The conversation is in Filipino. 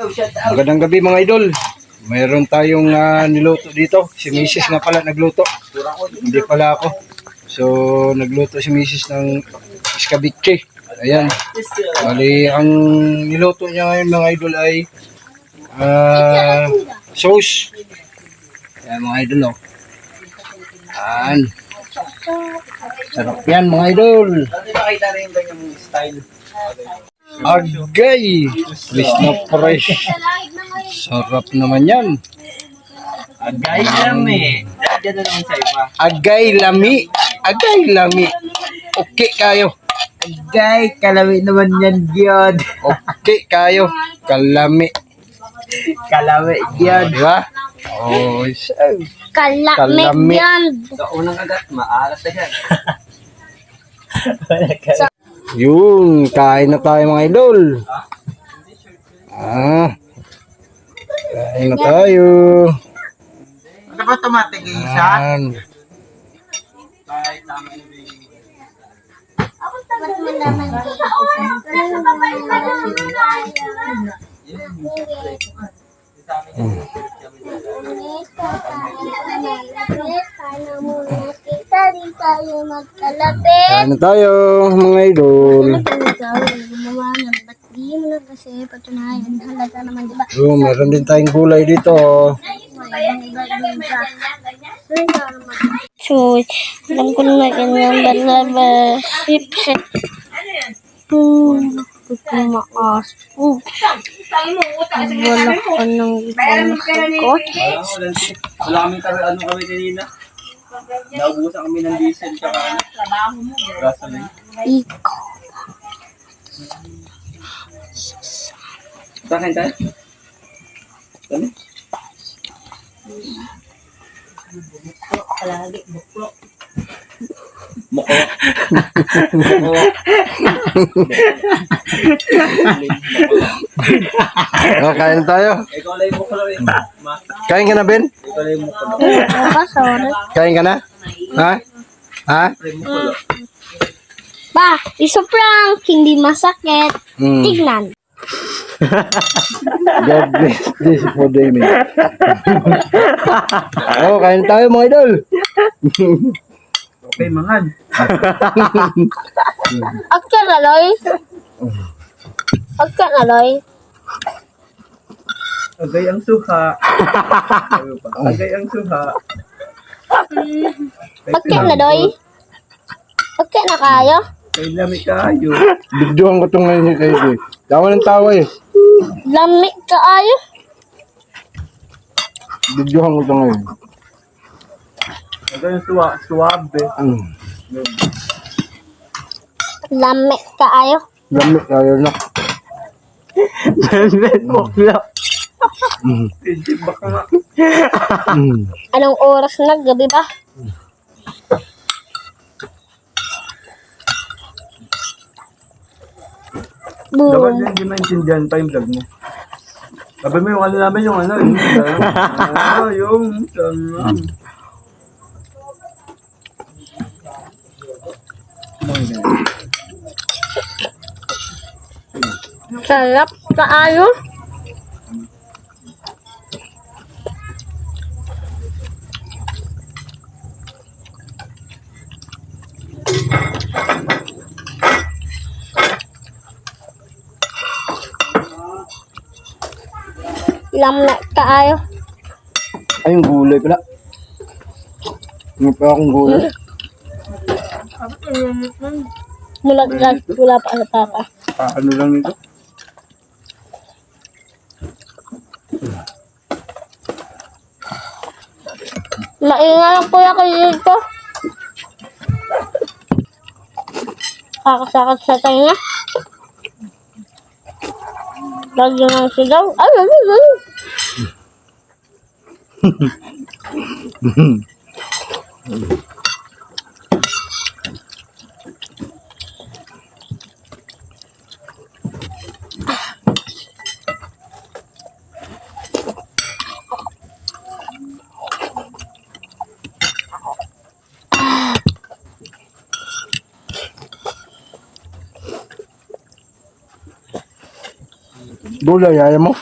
Magandang gabi mga idol. Mayroon tayong niluto dito. Si Mrs. nga pala nagluto. Hindi pala ako. So nagluto si Mrs. ng iskabiche. Ayan. Bali ang niluto niya ngayon mga idol ay sauce. Ayan mga idol oh. Ayan. Sarap yan mga idol. Nakita rin ba yung style? Agay! Fresh na fresh. Sarap naman yan. Agay lami. Diyan na naman sa iba. Agay lami. Agay lami. Okay kayo. Agay, kalami naman yan, Giyod. Okay kayo. Kalami. Kalami, Giyod. Diba? Oh, Kalami yan. Sa unang agat, maalat na yan. yun. Kain na tayo mga idol. Kain na tayo. Ano ba automatic isa? Ayan. Kain na tayo mga idol. Kasi patunayan, halaga naman, diba? Oh, meron din tayong gulay dito. So, alam ko na ganyan balaba sip. Maas. Wala ko nang ipangkot. Wala kami kami kanina. Naubusan kami ng diesel tsaka gasoline. Ikaw. Saan tayo? Saan? Palagi, buklo. Muklo. Kain na tayo. Ikaw lang yung muklo eh. Kain ka na, Ben? Ikaw lang yung muklo. Kain ka na? Ha? Ha? Ba, iso prank, hindi masakit. Tignan. God bless this for them. Oh, kain tayo mga idol. Okay, mangan. Agka na, Loy. Agka na, Loy. Agay ang suha. Agay ang suha. Agka na, Loy. Agka na kayo. Kay lami kayo. Bigduhan ko itong ngayon kayo. Tawa ng tawa eh. Lami kaayo. Bigduhan ko itong ngayon. Agay ang suha. Suwabe. Lami kaayo. Lamig tayo na. Muklo. Hindi baka nga. Anong oras na? Gabi ba? Dapat Boom. yun, hindi maintindihan pa yung vlog mo. Sabi mo yung ano namin yung ano, yung Sarap kaayo. Lami kaayo. Ay, yung gulay pala. May pa akong gulay. Wala pa sa papa. Ano lang ito? Maingay ang kuya ko dito. Kakasakat sa tayo. Lagi ng sigaw. Ay. Gulay, ayaw mo?